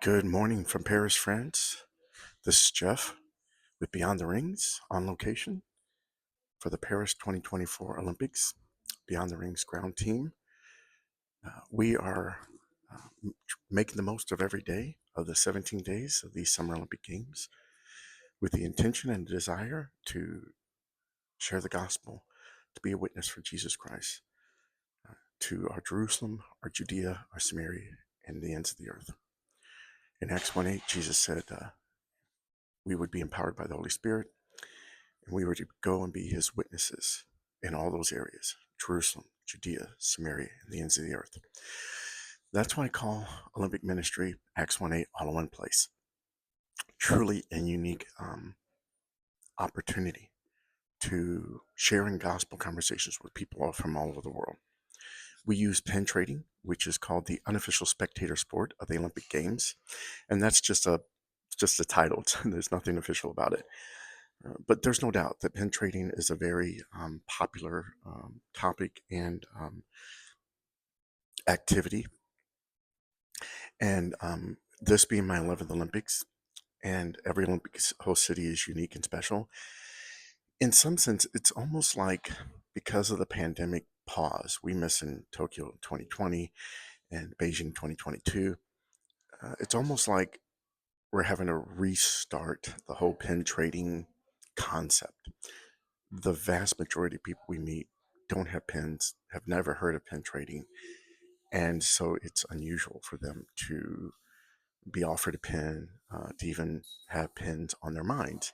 Good morning from Paris, France. This is Jeff with Beyond the Rings on location for the Paris 2024 Olympics. Beyond the Rings ground team. We are making the most of every day of the 17 days of these Summer Olympic Games with the intention and desire to share the gospel, to be a witness for Jesus Christ to our Jerusalem, our Judea, our Samaria, and the ends of the earth. In Acts 1:8, Jesus said we would be empowered by the Holy Spirit and we were to go and be his witnesses in all those areas: Jerusalem, Judea, Samaria, and the ends of the earth. That's why I call Olympic ministry Acts 1:8 all in one place. Truly a unique opportunity to sharing gospel conversations with people from all over the world. We use pen trading, which is called the unofficial spectator sport of the Olympic Games, and that's just a title. There's nothing official about it. But there's no doubt that pen trading is a very popular topic and activity. And this being my 11th Olympics, and every Olympics host city is unique and special. In some sense, it's almost like because of the pandemic pause we missed in Tokyo 2020 and Beijing 2022, it's almost like we're having to restart the whole pen trading concept. The vast majority of people we meet don't have pens, have never heard of pen trading, and so it's unusual for them to be offered a pen, to even have pens on their minds.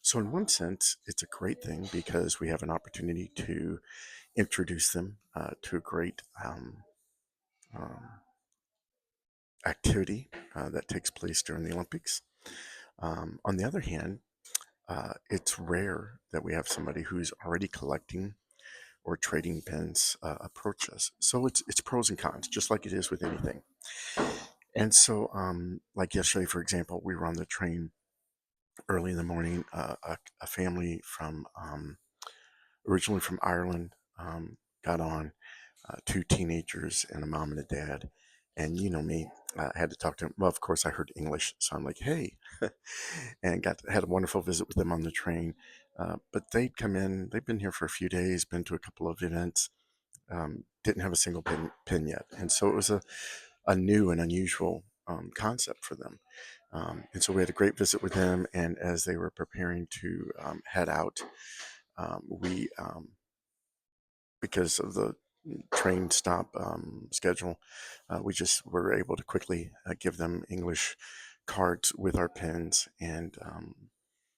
So, in one sense, it's a great thing because we have an opportunity to introduce them to a great um, activity that takes place during the Olympics. On the other hand, it's rare that we have somebody who's already collecting or trading pens approach us. So it's pros and cons, just like it is with anything. And so, like yesterday, for example, we were on the train early in the morning. A family from originally from Ireland got on, two teenagers and a mom and a dad. And you know me, I had to talk to them. Well, of course, I heard English, so I'm like, "Hey," and had a wonderful visit with them on the train. But they'd come in. They've been here for a few days, been to a couple of events, didn't have a single pin yet, and so it was a new and unusual concept for them. And so we had a great visit with them. And as they were preparing to head out, we because of the train stop schedule, we just were able to quickly give them English cards with our pens and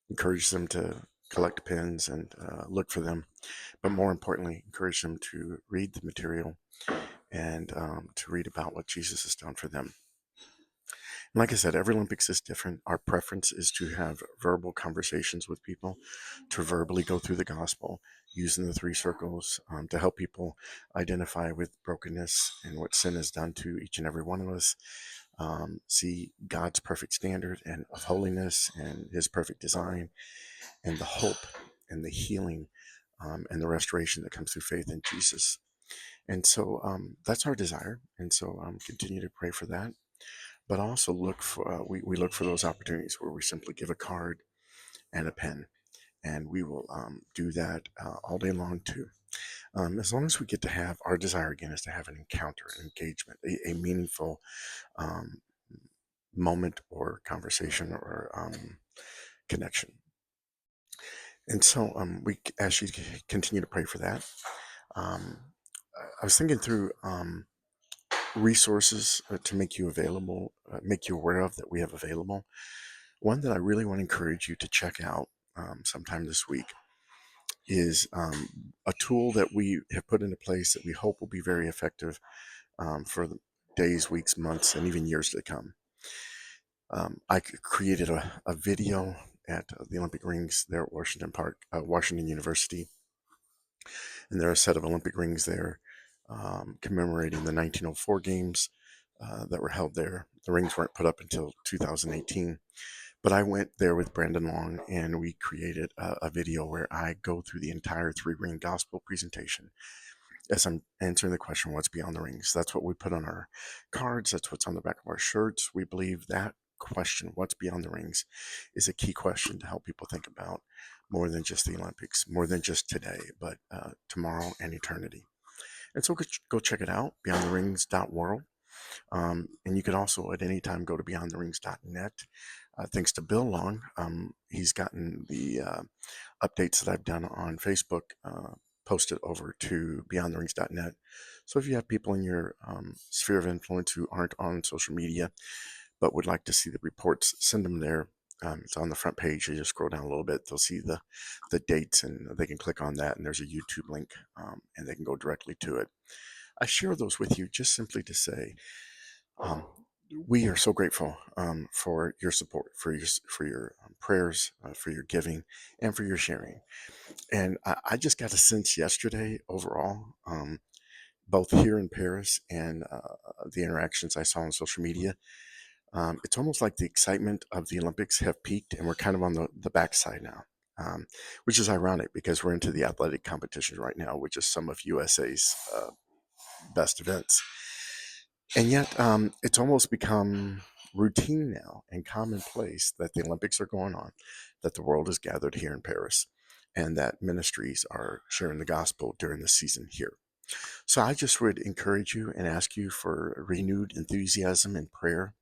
encourage them to collect pens and look for them. But more importantly, encourage them to read the material and to read about what Jesus has done for them. And like I said, every Olympics is different. Our preference is to have verbal conversations with people, to verbally go through the gospel using the three circles to help people identify with brokenness and what sin has done to each and every one of us. See God's perfect standard and of holiness and his perfect design and the hope and the healing and the restoration that comes through faith in Jesus. And so that's our desire. And so continue to pray for that. But also look for, we look for those opportunities where we simply give a card and a pen. And we will do that all day long too. As long as we get to have our desire again is to have an encounter, an engagement, a meaningful um, moment or conversation or connection. And so we ask you to continue to pray for that. Um, I was thinking through resources to make you available, make you aware of that we have available. One that I really want to encourage you to check out sometime this week is a tool that we have put into place that we hope will be very effective for the days, weeks, months, and even years to come. I created a video at the Olympic rings there at Washington Park, Washington University, and there are a set of Olympic rings there commemorating the 1904 games that were held there. The rings weren't put up until 2018. But I went there with Brandon Long and we created a video where I go through the entire three ring gospel presentation as I'm answering the question, what's beyond the rings? That's what we put on our cards. That's what's on the back of our shirts. We believe that question, what's beyond the rings, is a key question to help people think about more than just the Olympics, more than just today, but tomorrow and eternity. And so go check it out, beyondtherings.world. And you can also at any time go to beyondtherings.net. Thanks to Bill Long, he's gotten the updates that I've done on Facebook posted over to beyondtherings.net. So if you have people in your sphere of influence who aren't on social media but would like to see the reports, send them there. It's on the front page. You just scroll down a little bit, they'll see the dates, and they can click on that, and there's a YouTube link, and they can go directly to it. I share those with you just simply to say um, we are so grateful for your support, for your prayers, for your giving, and for your sharing. And I just got a sense yesterday overall, both here in Paris and the interactions I saw on social media. It's almost like the excitement of the Olympics have peaked, and we're kind of on the backside now, which is ironic because we're into the athletic competitions right now, which is some of USA's best events. And yet, it's almost become routine now and commonplace that the Olympics are going on, that the world is gathered here in Paris, and that ministries are sharing the gospel during the season here. So I just would encourage you and ask you for renewed enthusiasm and prayer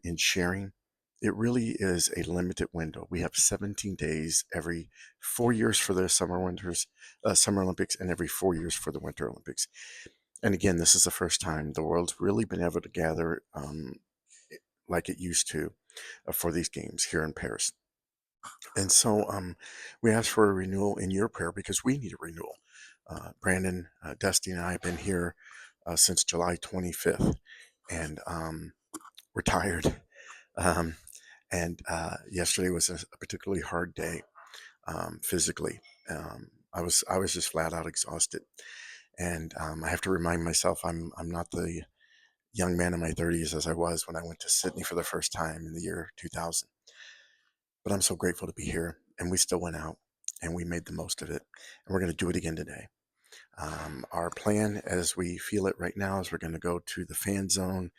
in sharing. It really is a limited window. We have 17 days every 4 years for the Summer Olympics, and every 4 years for the Winter Olympics. And again, this is the first time the world's really been able to gather like it used to for these games here in Paris. And so we ask for a renewal in your prayer because we need a renewal. Brandon, Dusty, and I have been here since July 25th, and we're tired. Um, and yesterday was a particularly hard day physically. I was just flat out exhausted, and I have to remind myself I'm not the young man in my 30s as I was when I went to Sydney for the first time in the year 2000. But I'm so grateful to be here, and we still went out and we made the most of it, and we're going to do it again today. Our plan, as we feel it right now, is we're going to go to the fan zone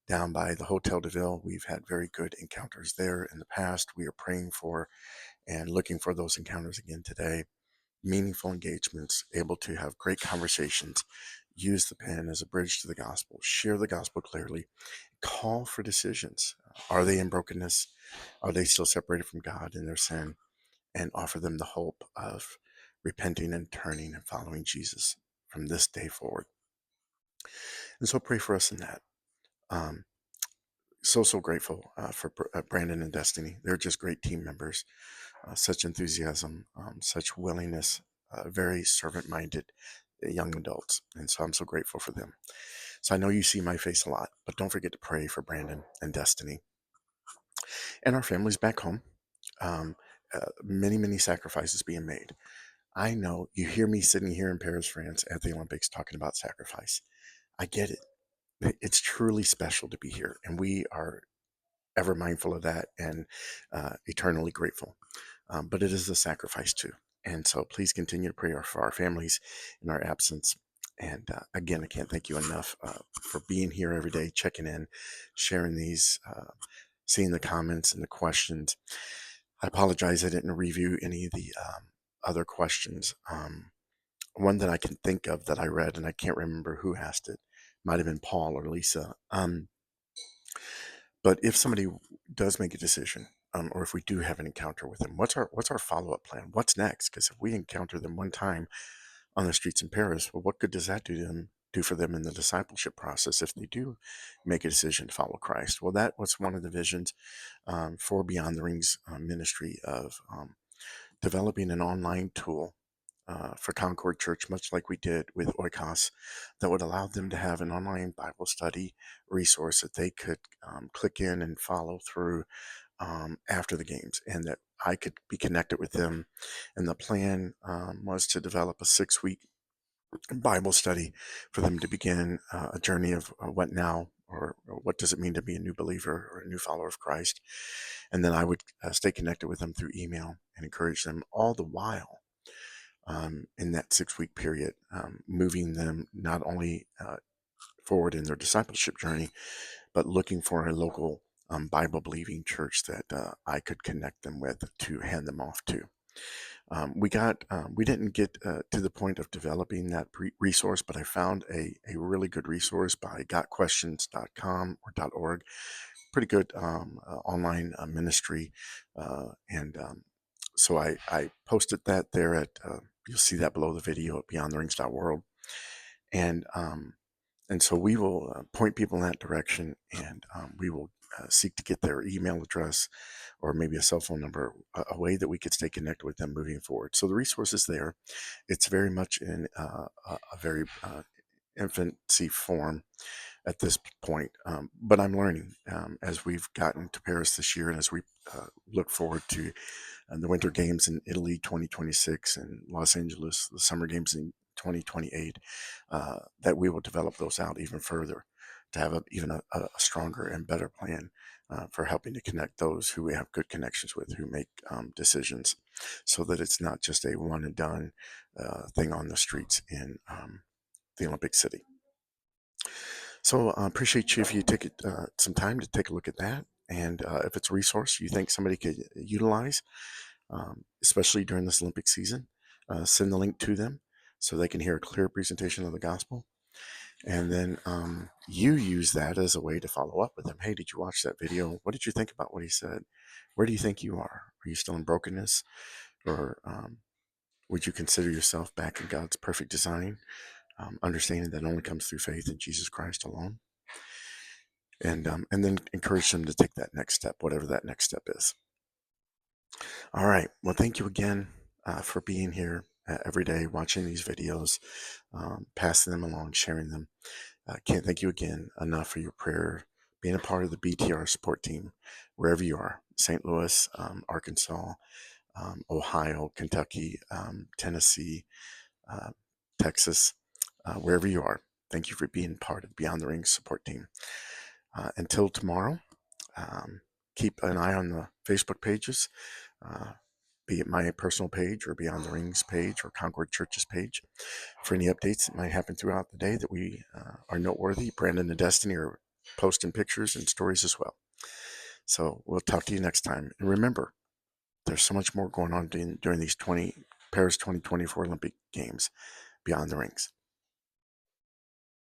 down by the Hotel de Ville. We've had very good encounters there in the past. We are praying for and looking for those encounters again today. Meaningful engagements, able to have great conversations, use the pen as a bridge to the gospel, share the gospel clearly, call for decisions. Are they in brokenness? Are they still separated from God in their sin? And offer them the hope of repenting and turning and following Jesus from this day forward. And so pray for us in that. Um, so grateful for Brandon and Destiny. They're just great team members. Such enthusiasm, such willingness, very servant minded young adults. And so I'm so grateful for them. So I know you see my face a lot, but don't forget to pray for Brandon and Destiny and our families back home. Um, many sacrifices being made. I know you hear me sitting here in Paris, France at the Olympics talking about sacrifice. I get it. It's truly special to be here, and we are ever mindful of that and eternally grateful. But it is a sacrifice too. And so please continue to pray for our families in our absence. And again, I can't thank you enough for being here every day, checking in, sharing these, seeing the comments and the questions. I apologize I didn't review any of the other questions. One that I can think of that I read, and I can't remember who asked it, might have been Paul or Lisa. But if somebody does make a decision, or if we do have an encounter with them, what's our follow up plan? What's next? Because if we encounter them one time on the streets in Paris, well, what good does that do for them in the discipleship process if they do make a decision to follow Christ? Well, that was one of the visions for Beyond the Rings ministry of developing an online tool for Concord Church, much like we did with Oikos, that would allow them to have an online Bible study resource that they could click in and follow through after the games, and that I could be connected with them. And the plan was to develop a 6-week Bible study for them to begin a journey of what now, or what does it mean to be a new believer or a new follower of Christ. And then I would stay connected with them through email and encourage them all the while in that 6 week period, moving them not only forward in their discipleship journey, but looking for a local Bible believing church that I could connect them with to hand them off to. We didn't get to the point of developing that resource, but I found a really good resource by gotquestions.com or .org. Pretty good online ministry. And so I posted that there at, you'll see that below the video at beyondtherings.world. And so we will point people in that direction, and we will seek to get their email address or maybe a cell phone number, a way that we could stay connected with them moving forward. So the resource is there. It's very much in a very infancy form at this point, but I'm learning as we've gotten to Paris this year, and as we look forward to the Winter Games in Italy 2026 and Los Angeles, the Summer Games in 2028, that we will develop those out even further to have even a stronger and better plan for helping to connect those who we have good connections with, who make decisions, so that it's not just a one and done thing on the streets in the Olympic City. So I appreciate you if you take some time to take a look at that. And if it's a resource you think somebody could utilize, especially during this Olympic season, send the link to them so they can hear a clear presentation of the gospel. And then you use that as a way to follow up with them. Hey, did you watch that video? What did you think about what he said? Where do you think you are? Are you still in brokenness? Or would you consider yourself back in God's perfect design, understanding that only comes through faith in Jesus Christ alone? And then encourage them to take that next step, whatever that next step is. All right. Well, thank you again for being here every day, watching these videos, passing them along, sharing them. Can't thank you again enough for your prayer, being a part of the BTR support team, wherever you are, St. Louis, Arkansas, Ohio, Kentucky, Tennessee, Texas, wherever you are. Thank you for being part of the Beyond the Rings support team. Until tomorrow, keep an eye on the Facebook pages, be it my personal page or Beyond the Rings page or Concord Church's page, for any updates that might happen throughout the day that we are noteworthy. Brandon and Destiny are posting pictures and stories as well. So we'll talk to you next time. And remember, there's so much more going on during these Paris 2024 Olympic Games beyond the rings.